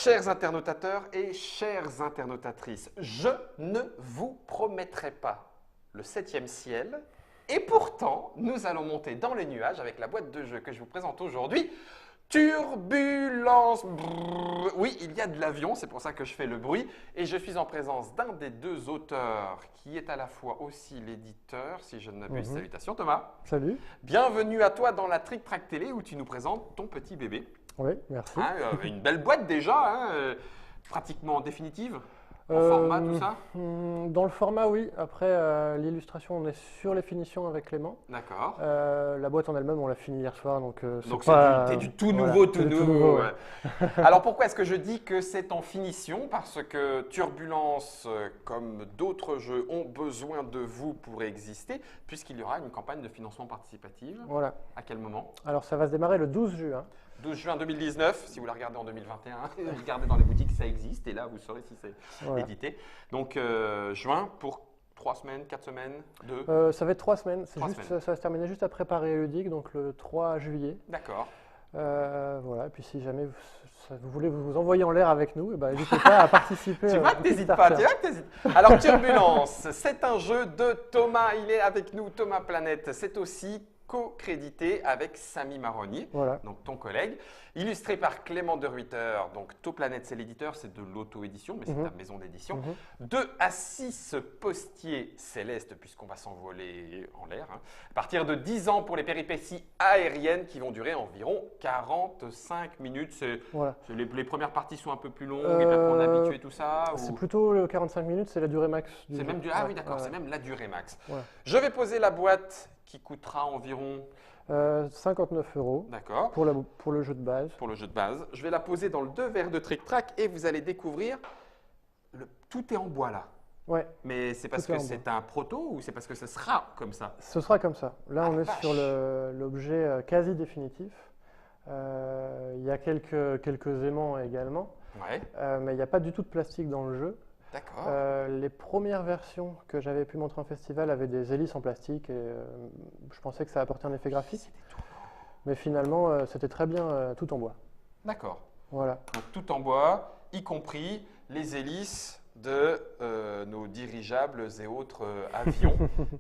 Chers internautateurs et chères internautatrices, je ne vous promettrai pas le 7e ciel et pourtant nous allons monter dans les nuages avec la boîte de jeu que je vous présente aujourd'hui. Turbulence. Brrr. Oui, il y a de l'avion, c'est pour ça que je fais le bruit et je suis en présence d'un des deux auteurs qui est à la fois aussi l'éditeur, si je ne m'abuse. Salutations Thomas. Salut. Bienvenue à toi dans la Trick Track Télé où tu nous présentes ton petit bébé. Oui, merci. Hein, une belle boîte déjà, hein, pratiquement définitive, en format, tout ça. Dans le format, oui. Après, l'illustration, on est sur les finitions avec Clément. D'accord. La boîte en elle-même, on l'a finie hier soir, donc Donc c'est c'est du tout nouveau, voilà, tout c'est nouveau. ouais. Alors pourquoi est-ce que je dis que c'est en finition? Parce que Turbulence, comme d'autres jeux, ont besoin de vous pour exister, puisqu'il y aura une campagne de financement participative. Voilà. À quel moment? Alors, ça va se démarrer le 12 juin. 12 juin 2019, si vous la regardez en 2021, regardez dans les boutiques, ça existe, et là vous saurez si c'est édité. Donc juin pour 3 semaines, 4 semaines, 2 Ça va être 3 semaines. Semaines. Ça va se terminer juste après Paris Ludique, donc le 3 juillet. D'accord. Voilà. Et puis si jamais vous voulez vous envoyer en l'air avec nous, n'hésitez pas à participer. Tu vois que t'hésites pas, tu vois que t'hésites. Alors Turbulence, c'est un jeu de Thomas, il est avec nous, Thomas Planète. C'est aussi co-crédité avec Samy Marronnier, voilà. Donc ton collègue, illustré par Clément de Ruyter. Donc Toplanète, c'est l'éditeur, c'est de l'auto-édition, mais c'est ta maison d'édition. 2 à 6 postiers célestes, puisqu'on va s'envoler en l'air. Hein. À partir de 10 ans pour les péripéties aériennes qui vont durer environ 45 minutes. Voilà. Les premières parties sont un peu plus longues, et puis après on est habitué tout ça. C'est plutôt 45 minutes, c'est la durée max. C'est même ah oui, d'accord, c'est même la durée max. Ouais. Je vais poser la boîte qui coûtera environ 59 €. D'accord. Pour le jeu de base. Pour le jeu de base. Je vais la poser dans le 2 verres de Trick Track et vous allez découvrir. Tout est en bois là. Ouais. Mais c'est parce que c'est un proto ou c'est parce que ce sera comme ça? Ce sera comme ça. Là, on est vache. sur l'objet quasi définitif. Il y a quelques aimants également. Ouais. Mais il n'y a pas du tout de plastique dans le jeu. D'accord. Les premières versions que j'avais pu montrer en festival avaient des hélices en plastique et je pensais que ça apportait un effet graphique. Mais finalement, c'était très bien tout en bois. D'accord. Voilà. Donc tout en bois, y compris les hélices de nos dirigeables et autres avions.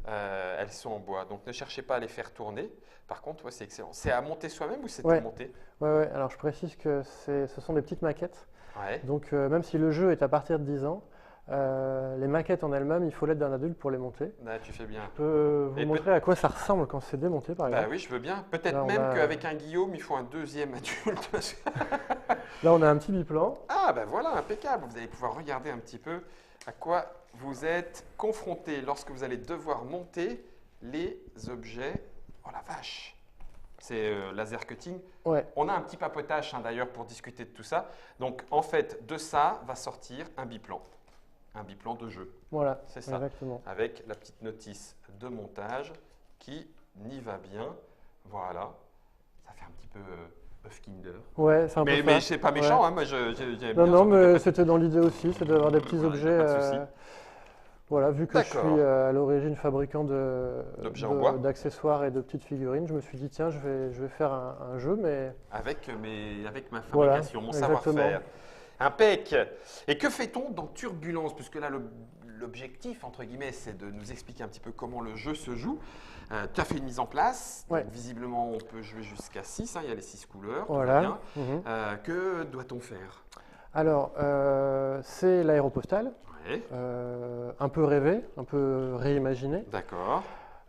Elles sont en bois. Donc ne cherchez pas à les faire tourner. Par contre, ouais, c'est excellent. C'est à monter soi-même ou c'est à monter? Ouais. Alors je précise que ce sont des petites maquettes. Ouais. Donc même si le jeu est à partir de 10 ans, les maquettes en elles-mêmes, il faut l'aide d'un adulte pour les monter. Là, tu fais bien. Je peux vous montrer à quoi ça ressemble quand c'est démonté, par exemple. Bah oui, je veux bien. Peut-être même qu'avec un Guillaume, il faut un deuxième adulte. Là, on a un petit biplan. Ah, ben voilà, impeccable. Vous allez pouvoir regarder un petit peu à quoi vous êtes confronté lorsque vous allez devoir monter les objets. Oh la vache! C'est laser cutting. Ouais. On a un petit papotage d'ailleurs pour discuter de tout ça. Donc en fait, de ça va sortir un biplan. Un biplan de jeu. Voilà, c'est ça. Exactement. Avec la petite notice de montage qui n'y va bien. Voilà. Ça fait un petit peu œuf Kinder. Ouais, c'est un peu ça. Mais c'est pas méchant, hein. Moi j'aime bien. Non, mais c'était dans l'idée aussi, c'est d'avoir des petits objets. Pas de souci. Voilà, vu que je suis à l'origine fabricant d'accessoires et de petites figurines, je me suis dit tiens, je vais faire un jeu, mais avec ma fabrication, mon savoir-faire. Impec. Et que fait-on dans Turbulence? Puisque là, l'objectif, entre guillemets, c'est de nous expliquer un petit peu comment le jeu se joue. Tu as fait une mise en place. Ouais. Donc, visiblement, on peut jouer jusqu'à 6. Hein, il y a les 6 couleurs. Voilà. Que doit-on faire? Alors, c'est l'aéropostale. Ouais. Un peu rêvé, un peu réimaginé. D'accord.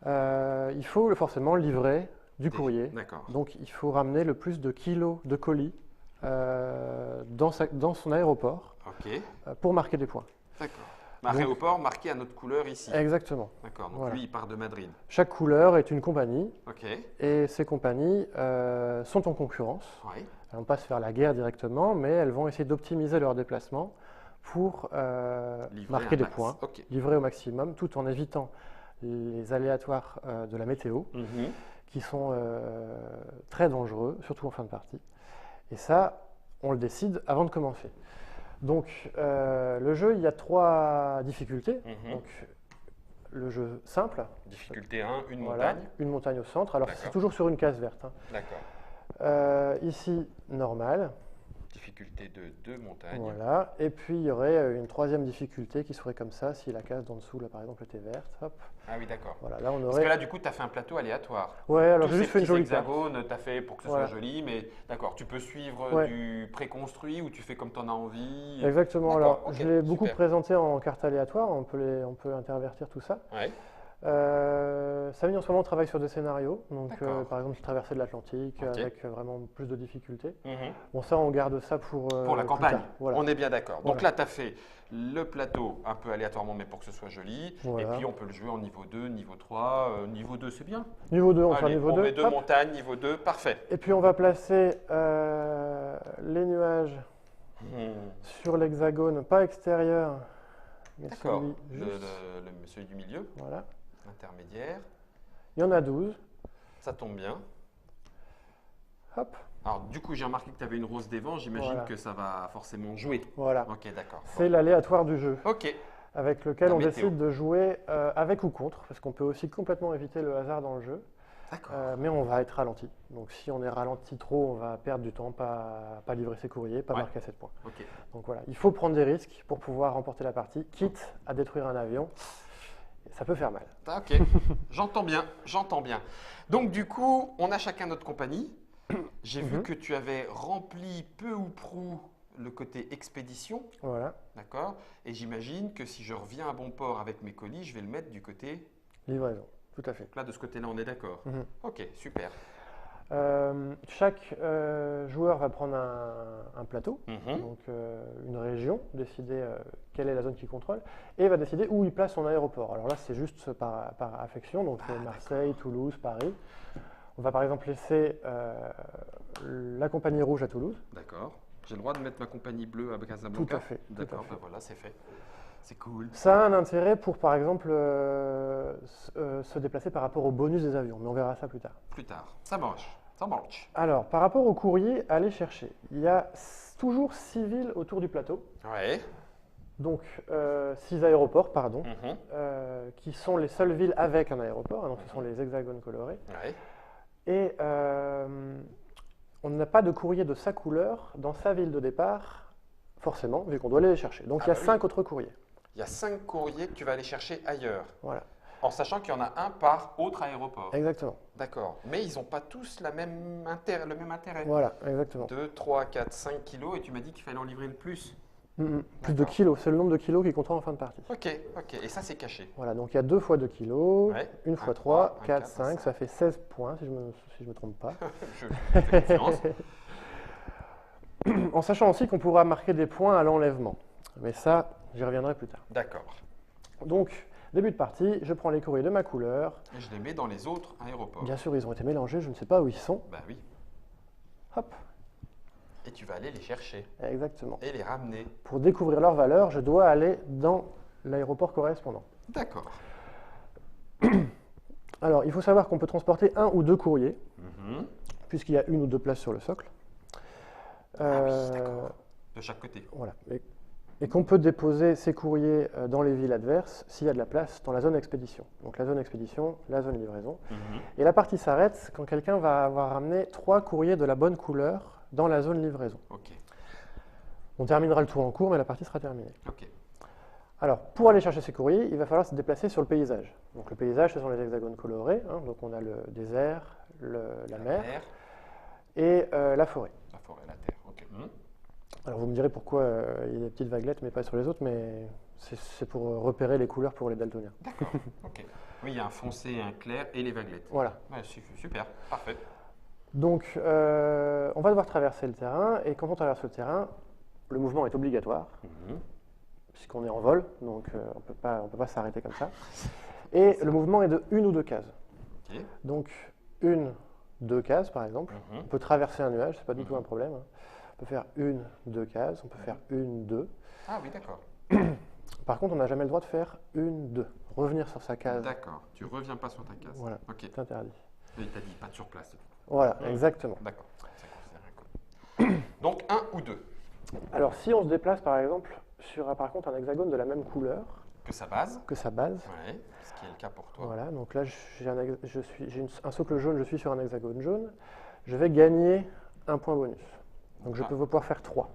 Il faut forcément livrer du courrier. D'accord. Donc, il faut ramener le plus de kilos de colis dans son aéroport pour marquer des points. D'accord. Aéroport marqué à notre couleur ici. Exactement. D'accord. Donc lui, il part de Madrid. Chaque couleur est une compagnie. Ok. Et ces compagnies sont en concurrence. Ouais. Elles ne vont pas se faire la guerre directement, mais elles vont essayer d'optimiser leurs déplacements pour marquer des points, livrer au maximum, tout en évitant les aléatoires de la météo, qui sont très dangereux, surtout en fin de partie. Et ça, on le décide avant de commencer. Donc, le jeu, il y a 3 difficultés. Donc, le jeu simple. Difficulté 1, une voilà, montagne. Une montagne au centre. Alors, c'est toujours sur une case verte. Hein. D'accord. Ici, normal. Difficulté de 2 montagnes. Voilà. Et puis, il y aurait une troisième difficulté qui serait comme ça, si la case d'en dessous, là, par exemple, était verte. Hop. Ah oui, d'accord. Voilà, là, on aurait... Parce que là, du coup, tu as fait un plateau aléatoire. Ouais, alors tous j'ai ces juste fait une petits jolie hexagones, tu as fait pour que ce Voilà. soit joli, mais d'accord, tu peux suivre Ouais. du préconstruit ou tu fais comme tu en as envie. Exactement. Alors, Ok, je l'ai beaucoup super. présenté en carte aléatoire. On peut intervertir tout ça. Ouais. Samy, en ce moment, travaille sur des scénarios. Donc, D'accord. par exemple, traversée de l'Atlantique, Ok. avec vraiment plus de difficultés. Mhm. Bon, ça, on garde ça pour Pour la plus campagne, tard. Voilà. on est bien d'accord. Donc Voilà. là, tu as fait le plateau un peu aléatoirement, mais pour que ce soit joli. Voilà. Et puis, on peut le jouer en niveau 2, niveau 3. Niveau 2, c'est bien. Niveau 2, on fait Allez, niveau on 2. met 2 Hop. montagnes, niveau 2, parfait. Et puis, on va placer les nuages Hmm. sur l'hexagone, pas extérieur, mais D'accord. celui juste. Celui du milieu, Voilà. intermédiaire. Il y en a 12. Ça tombe bien. Hop. Alors, du coup, j'ai remarqué que tu avais une rose des vents. J'imagine Voilà. que ça va forcément jouer. Voilà. Ok, d'accord. C'est l'aléatoire du jeu, Ok, avec lequel La on météo. décide de jouer avec ou contre, parce qu'on peut aussi complètement éviter le hasard dans le jeu, d'accord. mais on va être ralenti. Donc si on est ralenti trop, on va perdre du temps, pas livrer ses courriers, pas Ouais. marquer à 7 points. Ok. Donc voilà, il faut prendre des risques pour pouvoir remporter la partie, quitte à détruire un avion. Ça peut faire mal. Ah, ok, j'entends bien, j'entends bien. Donc, du coup, on a chacun notre compagnie. J'ai vu Mhm. que tu avais rempli peu ou prou le côté expédition, Voilà, d'accord? Et j'imagine que si je reviens à bon port avec mes colis, je vais le mettre du côté. livraison, tout à fait. Là, de ce côté-là, on est d'accord. Mhm. Ok, super. Chaque joueur va prendre un plateau, Mhm. donc une région, décider quelle est la zone qu'il contrôle, et va décider où il place son aéroport. Alors là, c'est juste par affection, donc Marseille, Toulouse, Paris. On va par exemple laisser la compagnie rouge à Toulouse. D'accord. J'ai le droit de mettre ma compagnie bleue à Casablanca? Tout à fait, tout à D'accord, fait. ben voilà, c'est fait. C'est cool. Ça a un intérêt pour, par exemple, se déplacer par rapport au bonus des avions, mais on verra ça plus tard. Plus tard. Ça marche. Ça marche. Alors, par rapport au courrier à aller chercher, il y a toujours 6 villes autour du plateau, Ouais. donc 6 aéroports, pardon, Mhm. qui sont les seules villes avec un aéroport, hein, donc ce sont les hexagones colorés. Ouais. Et on n'a pas de courrier de sa couleur dans sa ville de départ, forcément, vu qu'on doit aller les chercher. Donc il y a bah oui. 5 autres courriers. Il y a 5 courriers que tu vas aller chercher ailleurs, Voilà, en sachant qu'il y en a un par autre aéroport. exactement. D'accord. Mais ils n'ont pas tous le même intérêt. Voilà, exactement. 2, 3, 4, 5 kilos et tu m'as dit qu'il fallait en livrer le plus. Plus de D'accord. kilos, c'est le nombre de kilos qui comptera en fin de partie. Ok, ok. Et ça, c'est caché. Voilà, donc il y a 2 fois 2 kilos, Ouais. 1 Un fois 3, 3, un 4, 4, 5, ça fait 16 points si je me trompe pas. Je fais confiance. En sachant aussi qu'on pourra marquer des points à l'enlèvement. Mais ça, j'y reviendrai plus tard. D'accord. Donc, début de partie, je prends les courriers de ma couleur. Et je les mets dans les autres aéroports. Bien sûr, ils ont été mélangés, je ne sais pas où ils sont. Bah oui. Hop, Et tu vas aller les chercher exactement. et les ramener. Pour découvrir leur valeur, je dois aller dans l'aéroport correspondant. D'accord. Alors, il faut savoir qu'on peut transporter 1 ou 2 courriers, Mhm. puisqu'il y a 1 ou 2 places sur le socle. Ah oui, d'accord. De chaque côté. Voilà. Et qu'on peut déposer ces courriers dans les villes adverses s'il y a de la place dans la zone expédition. Donc la zone expédition, la zone livraison. Mhm. Et la partie s'arrête quand quelqu'un va avoir ramené 3 courriers de la bonne couleur dans la zone livraison. Ok. On terminera le tour en cours, mais la partie sera terminée. Ok. Alors, pour aller chercher ces courriers, il va falloir se déplacer sur le paysage. Donc le paysage, ce sont les hexagones colorés. Hein. Donc on a le désert, la mer et la forêt. La forêt, la terre. Ok. Mhm. Alors vous me direz pourquoi il y a des petites vaguelettes, mais pas sur les autres, mais c'est pour repérer les couleurs pour les daltoniens. D'accord. Ok. Oui, il y a un foncé, un clair et les vaguelettes. Voilà. Ouais, super. Parfait. Donc on va devoir traverser le terrain, et quand on traverse le terrain, le mouvement est obligatoire, Mhm. puisqu'on est en vol, donc on ne peut pas s'arrêter comme ça. Et le mouvement est de 1 ou 2 cases. Ok. Donc 1, 2 cases par exemple. Mhm. On peut traverser un nuage, c'est pas du tout un problème. Hein. On peut faire 1, 2 cases, on peut faire 1, 2. Ah oui, d'accord. Par contre, on n'a jamais le droit de faire 1, 2. Revenir sur sa case, D'accord. Tu reviens pas sur ta case. Voilà. Ok. c'est interdit. Il t'a dit pas de sur place. Voilà, Mhm. exactement. D'accord. C'est considéré comme. Donc 1 ou 2. Alors si on se déplace par exemple sur par contre un hexagone de la même couleur Que sa base. que sa base, Ouais. Ce qui est le cas pour toi. voilà, donc là j'ai un socle jaune, je suis sur un hexagone jaune, je vais gagner un point bonus. Donc je peux pouvoir faire 3.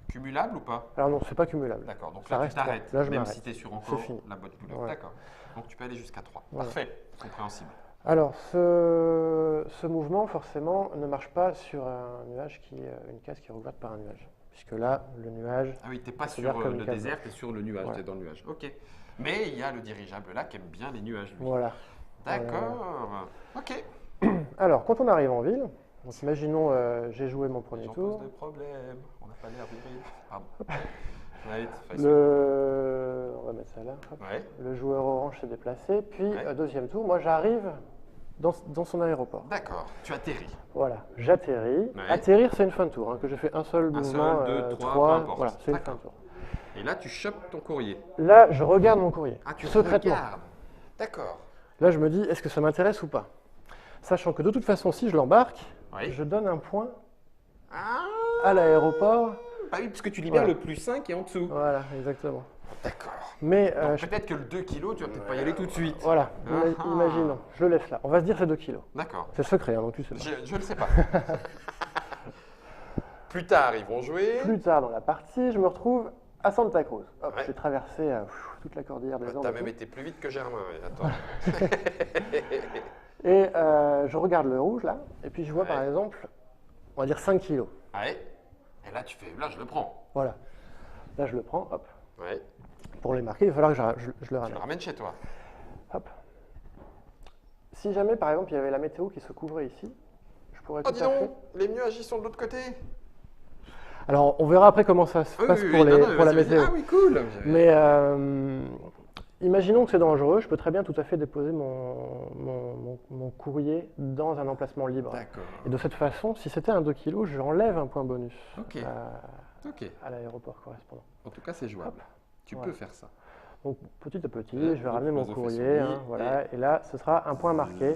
Cumulable ou pas? Alors non, c'est pas cumulable. D'accord, donc ça là tu t'arrêtes, même si tu es sur encore la bonne couleur. Ouais. D'accord, donc tu peux aller jusqu'à 3. Voilà. Parfait, compréhensible. Alors ce mouvement forcément ne marche pas sur un nuage une case qui est recouverte par un nuage. Puisque là, le nuage… Ah oui, tu n'es pas sur le désert, tu es sur le nuage, tu es dans le nuage. Ok. Mais il y a le dirigeable là qui aime bien les nuages, lui. Voilà. D'accord. Ok. Alors, quand on arrive en ville, donc imaginons j'ai joué mon premier tour. Pose de problème. On n'a pas l'air viril. Pardon. On va mettre ça là. Ouais. Le joueur orange s'est déplacé. Puis, deuxième tour, moi j'arrive dans son aéroport. D'accord. Tu atterris. Voilà. J'atterris. Ouais. Atterrir, c'est une fin de tour. Hein, que j'ai fait un seul mouvement. 2, 3, peu voilà, c'est une fin de tour. Et là, tu chopes ton courrier. Là, je regarde mon courrier. Ah, tu secrètement. regardes. D'accord. Là, je me dis, est-ce que ça m'intéresse ou pas? Sachant que de toute façon, si je l'embarque, je donne un point à l'aéroport. Bah oui, parce que tu libères le +5 qui est en dessous. Voilà, exactement. D'accord. Mais peut-être que le 2 kg, tu vas peut-être pas y aller tout de suite. Voilà, imaginons. Je le laisse là. On va se dire c'est 2 kg. D'accord. C'est secret, hein, donc tu sais pas. Je ne le sais pas. Plus tard, ils vont jouer. Plus tard dans la partie, je me retrouve à Santa Cruz. J'ai traversé toute la cordillère des Andes. Tu as même été plus vite que Germain. Attends. Et je regarde le rouge là, et puis je vois par exemple, on va dire 5 kilos. Ouais. Et là, tu fais, là, je le prends. Voilà. Là, je le prends, hop. Ouais. Pour les marquer, il va falloir que je le ramène. Tu le ramènes chez toi. Hop. Si jamais, par exemple, il y avait la météo qui se couvrait ici, je pourrais tout à fait… les nuages, ils sont de l'autre côté. Alors, on verra après comment ça se passe pour la météo. Ah oui, cool. Mais imaginons que c'est dangereux, je peux très bien tout à fait déposer mon courrier dans un emplacement libre. D'accord. Et de cette façon, si c'était un 2 kg, j'enlève un point bonus à l'aéroport correspondant. En tout cas, c'est jouable. Tu peux faire ça. Donc, petit à petit, je vais ramener mon courrier. Voilà, et là, ce sera un point marqué.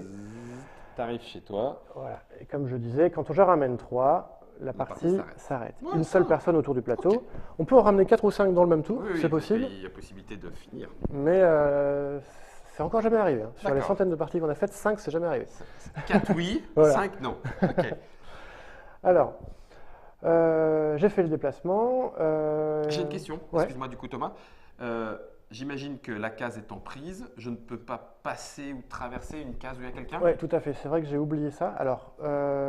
Tu arrives chez toi. Voilà. Et comme je disais, quand je ramène 3, la partie s'arrête. Une seule personne autour du plateau. Okay. On peut en ramener 4 ou 5 dans le même tour, c'est possible. Il y a possibilité de finir. Mais c'est encore jamais arrivé. Hein. Sur les centaines de parties qu'on a faites, 5, c'est jamais arrivé. 4 oui, 5 non. Okay. Alors, j'ai fait le déplacement. J'ai une question, excuse-moi du coup Thomas. J'imagine que la case étant prise, je ne peux pas passer ou traverser une case où il y a quelqu'un? Oui, tout à fait. C'est vrai que j'ai oublié ça. Alors,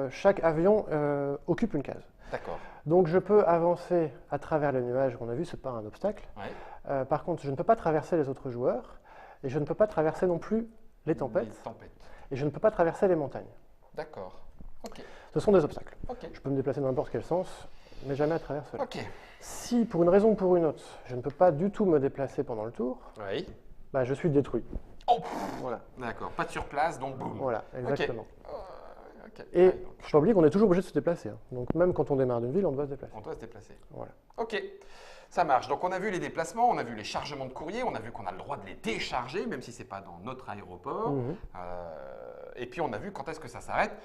chaque avion occupe une case. D'accord. Donc, je peux avancer à travers les nuages. On a vu, ce n'est pas un obstacle. Ouais. Par contre, je ne peux pas traverser les autres joueurs et je ne peux pas traverser non plus les tempêtes. Et je ne peux pas traverser les montagnes. D'accord. Ok. Ce sont des obstacles. Okay. Je peux me déplacer dans n'importe quel sens, mais jamais à travers cela. Ok. Si, pour une raison ou pour une autre, je ne peux pas du tout me déplacer pendant le tour, bah, je suis détruit. Oh, voilà. D'accord, pas de surplace, donc boum. Voilà, exactement. Okay. Et il ne faut pas oublier qu'on est toujours obligé de se déplacer. Hein. Donc même quand on démarre d'une ville, on doit se déplacer. On doit se déplacer. Voilà. Ok, ça marche. Donc on a vu les déplacements, on a vu les chargements de courrier, on a vu qu'on a le droit de les décharger, même si ce n'est pas dans notre aéroport. Et puis on a vu quand est-ce que ça s'arrête.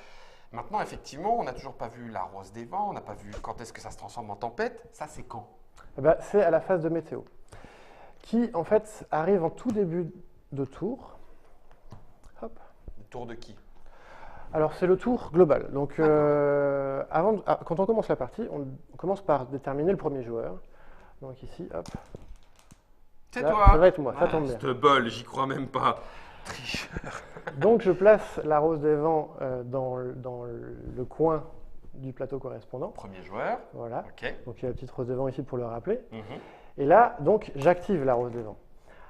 Maintenant, effectivement, on n'a toujours pas vu la rose des vents, on n'a pas vu quand est-ce que ça se transforme en tempête. Ça, c'est quand? C'est à la phase de météo, qui en fait arrive en tout début de tour. Hop. Le tour de qui? Alors, c'est le tour global. Donc, quand on commence la partie, on commence par déterminer le premier joueur. Donc ici, hop. C'est toi. Ça va être moi, ça tombe bien. Ce bol, j'y crois même pas. Tricheur. Donc, je place la rose des vents dans le coin du plateau correspondant. Premier joueur. Voilà. Okay. Donc, il y a la petite rose des vents ici pour le rappeler. Et là, donc, j'active la rose des vents.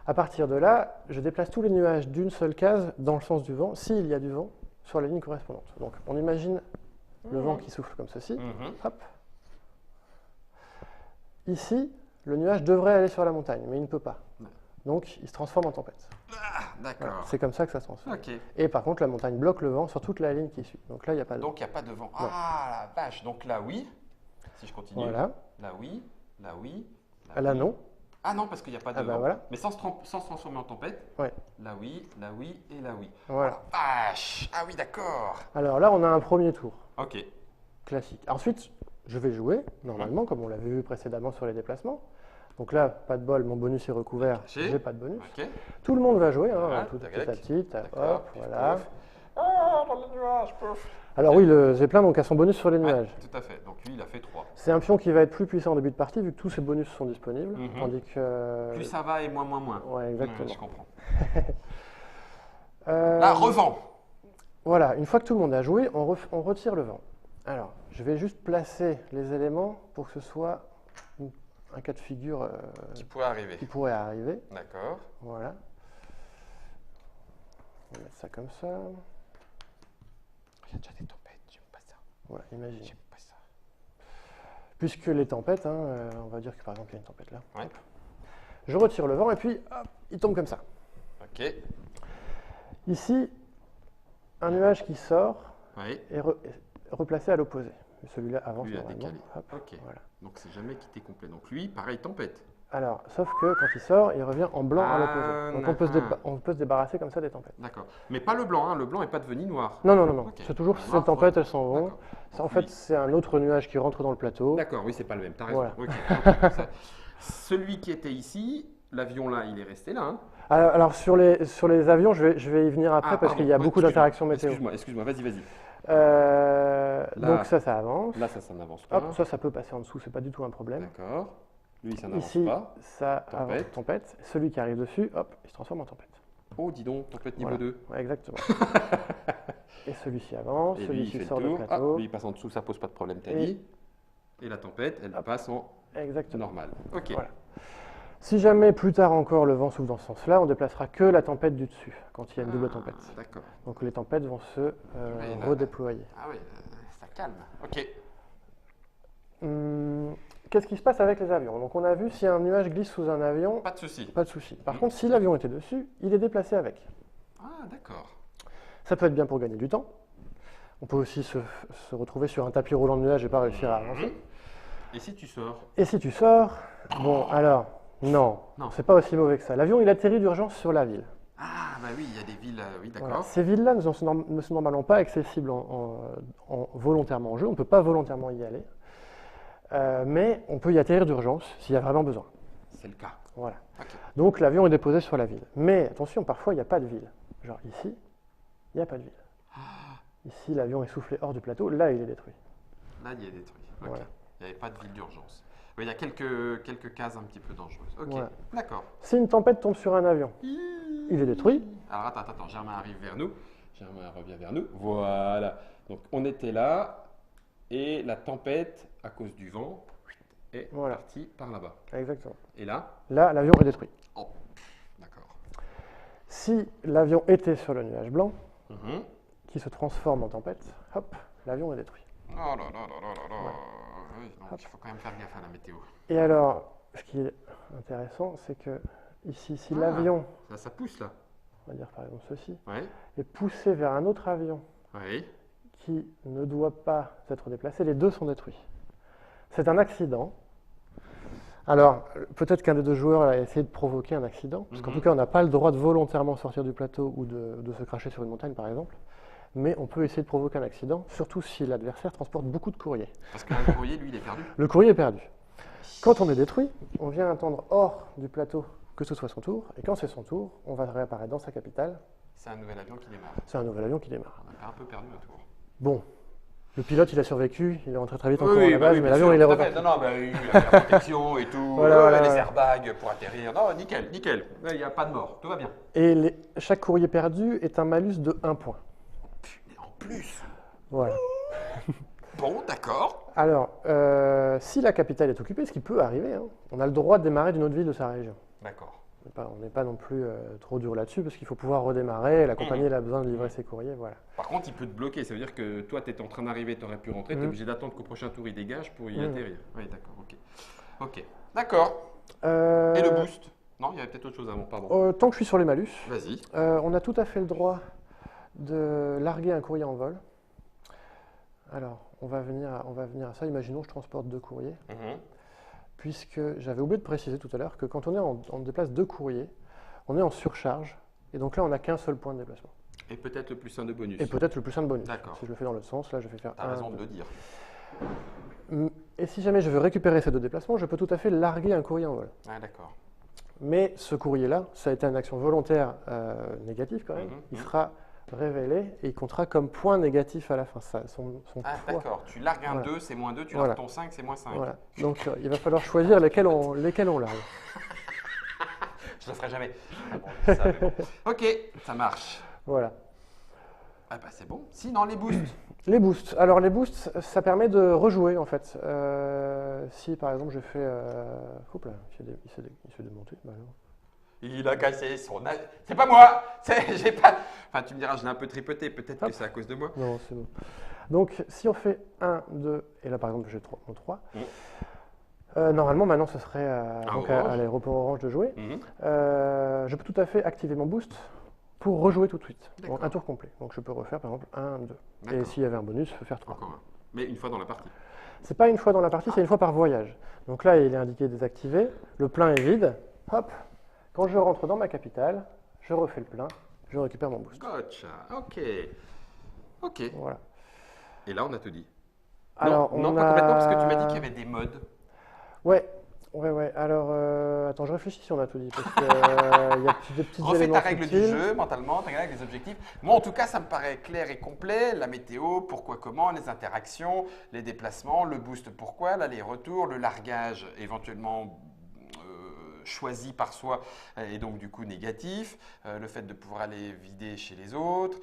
À partir de là, je déplace tous les nuages d'une seule case dans le sens du vent, s'il y a du vent, sur la ligne correspondante. Donc, on imagine le vent qui souffle comme ceci. Hop. Ici, le nuage devrait aller sur la montagne, mais il ne peut pas. Donc, il se transforme en tempête. D'accord. Voilà, c'est comme ça que ça se transforme. Okay. Et par contre, la montagne bloque le vent sur toute la ligne qui suit. Donc là, il n'y a pas de vent. Donc, il n'y a pas de vent. Ah, la vache. Donc là, oui. Si je continue. Voilà. Là, oui. Là, oui. Là, non. Ah non, parce qu'il n'y a pas de vent. Voilà. Mais sans se transformer en tempête. Ouais. Là, oui. Là, oui. Et là, oui. Voilà. Oh, la vache. Ah oui, d'accord. Alors là, on a un premier tour. Ok. Classique. Ensuite, je vais jouer, normalement, comme on l'avait vu précédemment sur les déplacements. Donc là, pas de bol, mon bonus est recouvert, j'ai pas de bonus. Okay. Tout le monde va jouer, hein, voilà, tout petit à petit, hop, voilà. Ah, dans les nuages, pouf. Alors oui, le Zeppelin donc, a son bonus sur les nuages. Ouais, tout à fait. Donc lui, il a fait 3. C'est un pion qui va être plus puissant en début de partie, vu que tous ses bonus sont disponibles. Tandis que... Plus ça va et moins. Ouais, exactement. Je comprends. Là, revent. Voilà, une fois que tout le monde a joué, on retire le vent. Alors, je vais juste placer les éléments pour que ce soit un cas de figure qui pourrait arriver. D'accord. Voilà. On va mettre ça comme ça. Il y a déjà des tempêtes, j'aime pas ça. Voilà, imagine. J'aime pas ça. Puisque les tempêtes, on va dire que par exemple il y a une tempête là. Ouais. Je retire le vent et puis hop, il tombe comme ça. Ok. Ici, un nuage qui sort est replacé à l'opposé. Celui-là avance lui a normalement. décalé. Hop, ok. Voilà. Donc c'est jamais quitté complet. Donc lui, pareil, tempête. Alors, sauf que quand il sort, il revient en blanc à l'opposé. Donc on peut se débarrasser comme ça des tempêtes. D'accord. Mais pas le blanc, le blanc n'est pas devenu noir. Non. Okay. C'est toujours ces tempêtes, elles s'en vont. Ça, en fait, c'est un autre nuage qui rentre dans le plateau. D'accord, oui, c'est pas le même. T'as raison. Voilà. Okay. Celui qui était ici, l'avion là, il est resté là. Hein. Alors sur les avions, je vais y venir après parce qu'il y a beaucoup d'interactions météo. Excuse-moi, vas-y. Donc ça avance. Là, ça n'avance pas. Hop, ça peut passer en dessous, c'est pas du tout un problème. D'accord. Lui, ça n'avance Ici, pas. ça avance, tempête. Celui qui arrive dessus, hop, il se transforme en tempête. Oh, dis donc, tempête niveau 2. Ouais, exactement. Et celui-ci avance, celui-ci sort du plateau. Ah, lui, il passe en dessous, ça pose pas de problème, t'as dit. Et la tempête, elle passe en normal. Ok. Voilà. Si jamais plus tard encore le vent souffle dans ce sens-là, on déplacera que la tempête du dessus, quand il y a une double tempête. D'accord. Donc les tempêtes vont se redéployer. Ah oui, ça calme. Ok. Qu'est-ce qui se passe avec les avions? Donc on a vu, si un nuage glisse sous un avion, pas de souci. Pas de souci. Par contre, si l'avion était dessus, il est déplacé avec. Ah, d'accord. Ça peut être bien pour gagner du temps. On peut aussi se retrouver sur un tapis roulant de nuages et pas réussir à avancer. Et si tu sors? Et si tu sors, bon, alors, non. C'est pas aussi mauvais que ça. L'avion, il atterrit d'urgence sur la ville. Ah, bah oui, il y a des villes, oui, d'accord. Voilà. Ces villes-là ne sont normalement pas accessibles volontairement en jeu. On ne peut pas volontairement y aller. Mais on peut y atterrir d'urgence s'il y a vraiment besoin. C'est le cas. Voilà. Okay. Donc l'avion est déposé sur la ville. Mais attention, parfois il n'y a pas de ville. Genre ici, il n'y a pas de ville. Ici, l'avion est soufflé hors du plateau. Là, il est détruit. Là, il est détruit. Okay. Voilà. Il n'y avait pas de ville d'urgence. Oui, il y a quelques cases un petit peu dangereuses. Ok, voilà. D'accord. Si une tempête tombe sur un avion, il est détruit. Alors attends, Germain arrive vers nous. Germain revient vers nous. Voilà. Donc on était là. Et la tempête, à cause du vent, est partie par là-bas. Exactement. Et là? Là, l'avion est détruit. Oh, d'accord. Si l'avion était sur le nuage blanc, qui se transforme en tempête, hop, l'avion est détruit. Oh là là là là là là. Oui, donc il faut quand même faire gaffe à la météo. Et alors, ce qui est intéressant, c'est que ici, si l'avion, ça pousse là. On va dire par exemple ceci, ouais. est poussé vers un autre avion. Oui. Qui ne doit pas être déplacé, les deux sont détruits. C'est un accident. Alors, peut-être qu'un des deux joueurs a essayé de provoquer un accident, parce qu'en tout cas, on n'a pas le droit de volontairement sortir du plateau ou de se cracher sur une montagne, par exemple. Mais on peut essayer de provoquer un accident, surtout si l'adversaire transporte beaucoup de courrier. Parce que le courrier, lui, il est perdu. Le courrier est perdu. Quand on est détruit, on vient attendre hors du plateau que ce soit son tour, et quand c'est son tour, on va réapparaître dans sa capitale. C'est un nouvel avion qui démarre. C'est un nouvel avion qui démarre. On a un peu perdu le tour. Bon, le pilote, il a survécu, il est rentré très vite en cours à la base, mais l'avion, il est reparti. Non, mais il a la protection et tout, les airbags pour atterrir. Non, nickel. Il n'y a pas de mort, tout va bien. Et chaque courrier perdu est un malus de 1 point. Putain, en plus. Voilà. Bon, d'accord. Alors, si la capitale est occupée, ce qui peut arriver, on a le droit de démarrer d'une autre ville de sa région. D'accord. On n'est pas non plus trop dur là-dessus parce qu'il faut pouvoir redémarrer. La compagnie elle a besoin de livrer ses courriers. Voilà. Par contre, il peut te bloquer. Ça veut dire que toi, tu es en train d'arriver, tu aurais pu rentrer. Tu es obligé d'attendre qu'au prochain tour, il dégage pour y atterrir. Oui, d'accord. Ok. D'accord. Et le boost? Non, il y avait peut-être autre chose avant, pardon. Tant que je suis sur les malus, vas-y. On a tout à fait le droit de larguer un courrier en vol. Alors, on va venir à ça. Imaginons que je transporte 2 courriers. Puisque j'avais oublié de préciser tout à l'heure que quand on déplace 2 courriers, on est en surcharge, et donc là on n'a qu'un seul point de déplacement. Et peut-être le plus 1 de bonus. Et peut-être le plus 1 de bonus. D'accord. Si je le fais dans l'autre sens, là je vais faire 1. T'as raison de le dire. Et si jamais je veux récupérer ces 2 déplacements, je peux tout à fait larguer un courrier en vol. Ah d'accord. Mais ce courrier-là, ça a été une action volontaire négative quand même, il sera révélé et il comptera comme point négatif à la fin. Ah, d'accord. Tu largues un 2, c'est moins 2. Tu largues ton 5, c'est moins 5. Voilà. Donc, il va falloir choisir lesquels on largue. Je le ferai jamais. Ah bon, ça, bon. Ok, ça marche. Voilà. Ah bah c'est bon. Sinon, les boosts. Les boosts. Alors, les boosts, ça permet de rejouer, en fait. Si, par exemple, je fais... Hop là, il s'est démonté. Bah, non. Il a cassé son... C'est pas moi. J'ai pas... Enfin, tu me diras, je l'ai un peu tripoté. Peut-être que c'est à cause de moi. Non, c'est bon. Donc, si on fait 1, 2, et là, par exemple, j'ai mon 3. Normalement, maintenant, ce serait à l'aéroport Orange de jouer. Je peux tout à fait activer mon boost pour rejouer tout de suite. Donc, un tour complet. Donc, je peux refaire, par exemple, 1, 2. Et s'il y avait un bonus, je peux faire 3. Encore un. Mais une fois dans la partie. C'est pas une fois dans la partie, c'est une fois par voyage. Donc là, il est indiqué désactivé. Le plein est vide. Hop. Quand je rentre dans ma capitale, je refais le plein. Je récupère mon boost. Gotcha. Ok. Ok. Voilà. Et là, on a tout dit. Alors, non, pas complètement, parce que tu m'as dit qu'il y avait des modes. Ouais. Alors, attends, je réfléchis si on a tout dit, parce qu'il y a des petits Refais éléments ta règle subtils. du jeu, mentalement, ta règle des objectifs. Moi, en tout cas, ça me paraît clair et complet. La météo, pourquoi, comment, les interactions, les déplacements, le boost, pourquoi, l'aller-retour, le largage, éventuellement choisi par soi et donc du coup négatif, le fait de pouvoir aller vider chez les autres,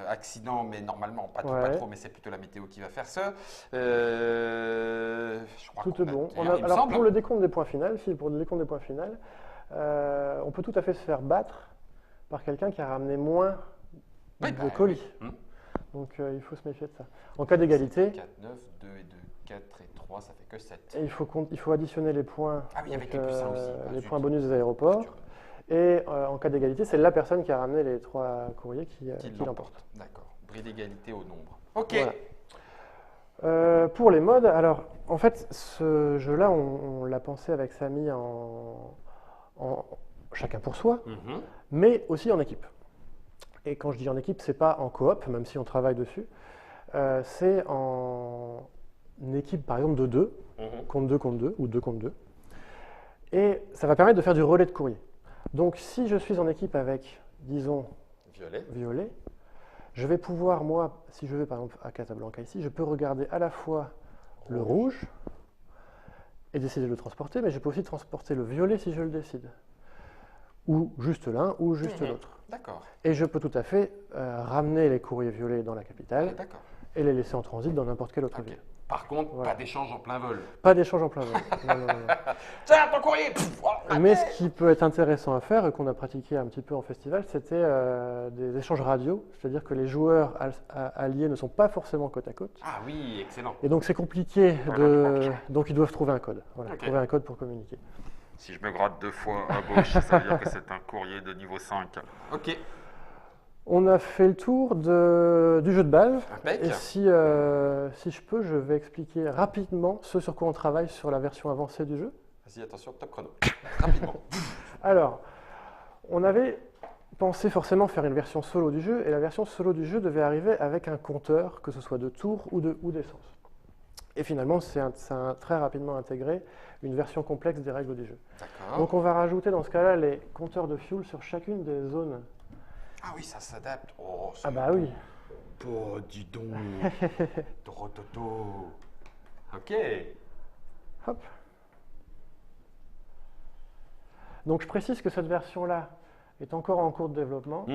accident mais normalement pas trop, mais c'est plutôt la météo qui va faire ça. Je crois tout est bon. Alors pour le décompte des points finaux, on peut tout à fait se faire battre par quelqu'un qui a ramené moins de colis. Oui. Donc il faut se méfier de ça. En cas d'égalité, 4, 9, 2 et 2, 4 et 3, ça fait que 7. Et il faut additionner les points, avec les plus aussi. les points bonus des aéroports. Et en cas d'égalité, c'est la personne qui a ramené les 3 courriers qui l'emporte. D'accord. Bris d'égalité au nombre. Ok. Voilà. Pour les modes, alors en fait, ce jeu-là, on l'a pensé avec Samy en chacun pour soi, mais aussi en équipe. Et quand je dis en équipe, c'est pas en coop, même si on travaille dessus. C'est en équipe, par exemple, de 2, contre 2, ou 2 contre 2. Et ça va permettre de faire du relais de courrier. Donc, si je suis en équipe avec, disons, violet, je vais pouvoir, moi, si je vais par exemple à Casablanca ici, je peux regarder à la fois le rouge et décider de le transporter, mais je peux aussi transporter le violet si je le décide. Ou juste l'un, ou juste l'autre. D'accord. Et je peux tout à fait ramener les courriers violets dans la capitale et les laisser en transit dans n'importe quelle autre ville. Par contre, pas d'échange en plein vol. Pas d'échange en plein vol. Non. Tiens, ton courrier. Mais ce qui peut être intéressant à faire, et qu'on a pratiqué un petit peu en festival, c'était des échanges radio. C'est-à-dire que les joueurs alliés ne sont pas forcément côte à côte. Ah oui, excellent. Et donc c'est compliqué donc ils doivent trouver un code. Voilà, trouver un code pour communiquer. Si je me gratte 2 fois à gauche, ça veut dire que c'est un courrier de niveau 5. Ok. On a fait le tour du jeu de base. Et si je peux, je vais expliquer rapidement ce sur quoi on travaille sur la version avancée du jeu. Vas-y, attention, top chrono. Rapidement. Alors, on avait pensé forcément faire une version solo du jeu, et la version solo du jeu devait arriver avec un compteur, que ce soit de tours ou d'essence. Et finalement, c'est très rapidement intégré une version complexe des règles du jeu. Donc on va rajouter dans ce cas-là les compteurs de fuel sur chacune des zones. Ah oui, ça s'adapte. Oh, ah bah oui. Oh, dis donc. Torototo. Ok. Hop. Donc je précise que cette version-là est encore en cours de développement.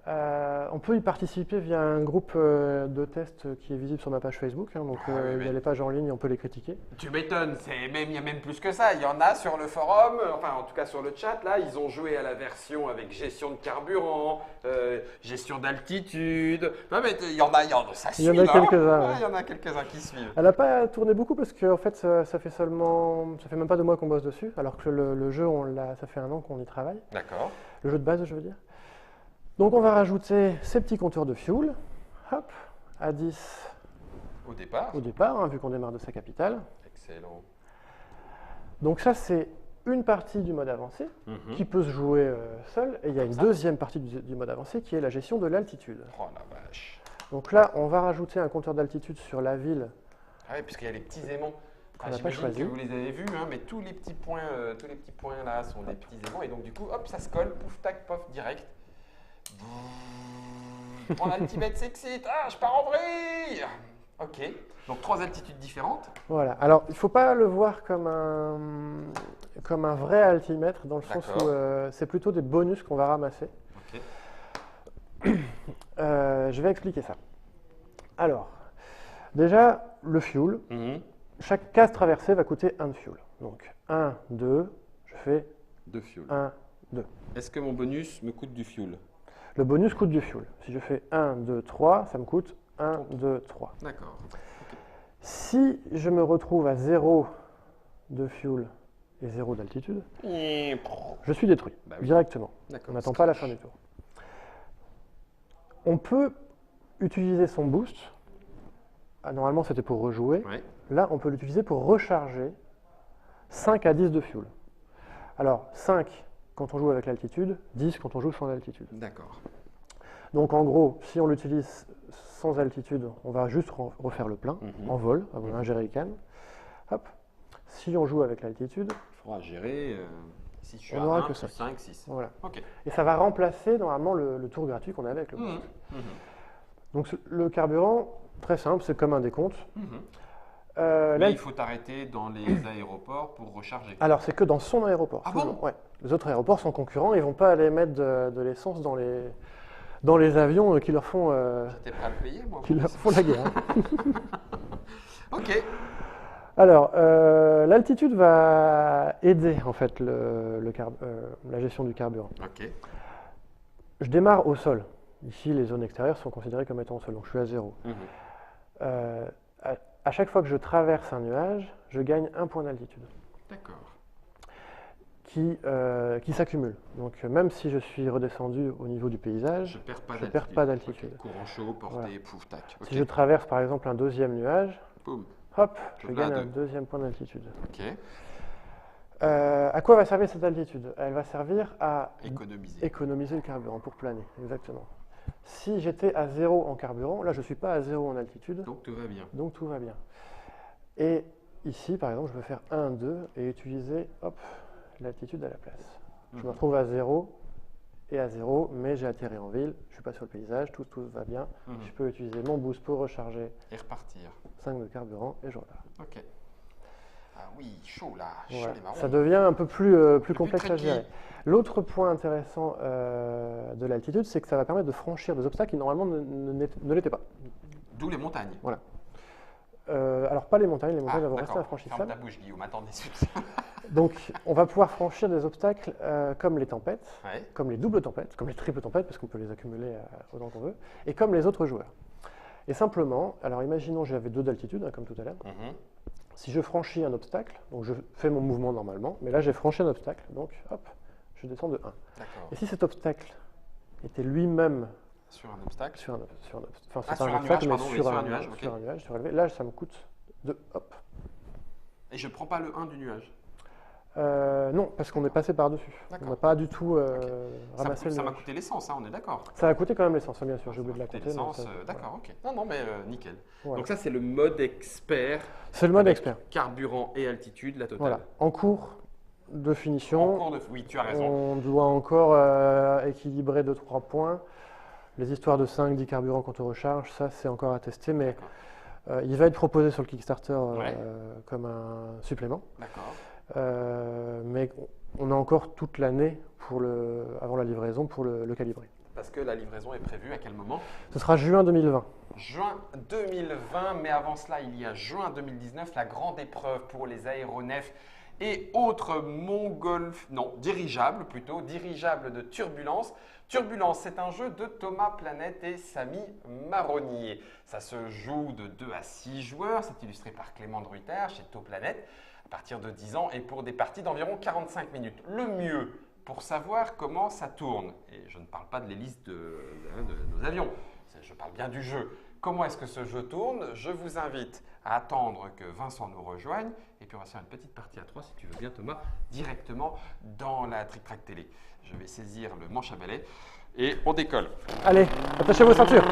On peut y participer via un groupe de tests qui est visible sur ma page Facebook. Donc il y a les pages en ligne, on peut les critiquer. Tu m'étonnes, il y a même plus que ça. Il y en a sur le forum, enfin en tout cas sur le chat. Là, ils ont joué à la version avec gestion de carburant, gestion d'altitude. Non mais il y en a, ça suit. Il y en a quelques-uns. Il y en a quelques-uns qui suivent. Elle n'a pas tourné beaucoup parce que en fait, ça fait même pas 2 mois qu'on bosse dessus, alors que le jeu, ça fait 1 an qu'on y travaille. D'accord. Le jeu de base, je veux dire. Donc on va rajouter ces petits compteurs de fuel, hop, à 10 au départ, vu qu'on démarre de sa capitale. Excellent. Donc ça, c'est une partie du mode avancé qui peut se jouer seul, et il y a une deuxième partie du mode avancé qui est la gestion de l'altitude. Oh la vache. Donc là, on va rajouter un compteur d'altitude sur la ville. Ah oui, puisqu'il y a les petits aimants. On n'a pas choisi. Que vous les avez vus, mais tous les petits points là sont des petits aimants, et donc du coup, hop, ça se colle, pouf, tac, pof, direct. Mon altibède s'excite. Ah, je pars en vrille. Ok. Donc 3 altitudes différentes. Voilà. Alors, il ne faut pas le voir comme un vrai altimètre, dans le sens où c'est plutôt des bonus qu'on va ramasser. Okay. Je vais expliquer ça. Alors, déjà, le fuel. Chaque case traversée va coûter 1 de fuel. Donc 1, 2, je fais 2 fuel. 1, 2. Est-ce que mon bonus me coûte du fuel? Le bonus coûte du fuel. Si je fais 1, 2, 3, ça me coûte 1, 2, 3. D'accord. Okay. Si je me retrouve à 0 de fuel et 0 d'altitude, je suis détruit directement. On n'attend pas la fin du tour. On peut utiliser son boost. Normalement, c'était pour rejouer. Ouais. Là, on peut l'utiliser pour recharger 5 à 10 de fuel. Alors, 5 quand on joue avec l'altitude, 10 quand on joue sans altitude. D'accord. Donc, en gros, si on l'utilise sans altitude, on va juste refaire le plein en vol, avec un jerrycan. Hop. Si on joue avec l'altitude, il faudra gérer. Si je suis on à n'aura 1, que 5, 6. Voilà. Okay. Et ça va remplacer normalement le tour gratuit qu'on avait avec le boost. Donc, le carburant, très simple, c'est comme un décompte. Là, il faut t'arrêter dans les aéroports pour recharger. Alors, c'est que dans son aéroport. Ah bon? Ouais. Les autres aéroports sont concurrents, ils ne vont pas aller mettre de l'essence dans les avions qui leur font, j'étais prêt à le payer, moi. qui leur font la guerre. Ok. Alors, l'altitude va aider en fait la gestion du carburant. Ok. Je démarre au sol. Ici, les zones extérieures sont considérées comme étant au sol, donc je suis à 0. À chaque fois que je traverse un nuage, je gagne 1 point d'altitude. D'accord. Qui s'accumule. Donc même si je suis redescendu au niveau du paysage, je ne perds pas d'altitude. Okay. Courant chaud, portée, pouf, tac. Okay. Si je traverse par exemple un deuxième nuage, boum, hop, je gagne un deuxième point d'altitude. Ok. À quoi va servir cette altitude? Elle va servir à économiser le carburant pour planer, exactement. Si j'étais à 0 en carburant, là je ne suis pas à 0 en altitude. Donc tout va bien. Donc tout va bien. Et ici, par exemple, je peux faire 1, 2 et utiliser l'altitude à la place. Je me retrouve à 0 et à 0, mais j'ai atterri en ville, je ne suis pas sur le paysage, tout va bien. Je peux utiliser mon boost pour recharger. Et repartir. 5 de carburant et je repars. Ok. Ah oui, chaud là, voilà. chaud les marrons. Ça devient un peu plus complexe à gérer. L'autre point intéressant de l'altitude, c'est que ça va permettre de franchir des obstacles qui normalement ne l'étaient pas. D'où les montagnes. Voilà. Alors pas les montagnes vont rester infranchissables. Ferme ta bouche Guillaume, attendez. Donc on va pouvoir franchir des obstacles comme les tempêtes, ouais. comme les doubles tempêtes, comme les triples tempêtes, parce qu'on peut les accumuler autant qu'on veut, et comme les autres joueurs. Et simplement, alors imaginons j'avais 2 d'altitude, comme tout à l'heure. Si je franchis un obstacle, donc je fais mon mouvement normalement, mais là j'ai franchi un obstacle, donc hop, je descends de 1. Et si cet obstacle était lui-même sur un obstacle, sur un nuage surélevé, là ça me coûte 2, hop. Et je ne prends pas le 1 du nuage? Non, parce qu'on est passé par-dessus. On n'a pas du tout ramassé ça m'a coûté l'essence, hein, on est d'accord? Ça a coûté quand même l'essence, bien sûr, j'ai oublié de la compter. L'essence, d'accord, ok. Non, mais nickel. Voilà. Donc ça, c'est le mode expert. C'est le mode expert. Carburant et altitude, la totale. Voilà. En cours de finition, oui, tu as raison. On doit encore équilibrer 2-3 points. Les histoires de 5-10 carburants quand on recharge, ça c'est encore à tester, mais il va être proposé sur le Kickstarter comme un supplément. D'accord. Mais on a encore toute l'année avant la livraison pour le calibrer. Parce que la livraison est prévue à quel moment? Ce sera juin 2020. Juin 2020, mais avant cela, il y a juin 2019, la grande épreuve pour les aéronefs et autres dirigeables de Turbulence. Turbulence, c'est un jeu de Thomas Planète et Samy Marronnier. Ça se joue de 2 à 6 joueurs, c'est illustré par Clément de Ruyter chez Planète, à partir de 10 ans et pour des parties d'environ 45 minutes. Le mieux pour savoir comment ça tourne, et je ne parle pas de l'hélice de nos avions, je parle bien du jeu. Comment est-ce que ce jeu tourne? Je vous invite à attendre que Vincent nous rejoigne et puis on va faire une petite partie à 3 si tu veux bien Thomas, directement dans la Trick Track Télé. Je vais saisir le manche à balai et on décolle. Allez, attachez vos ceintures.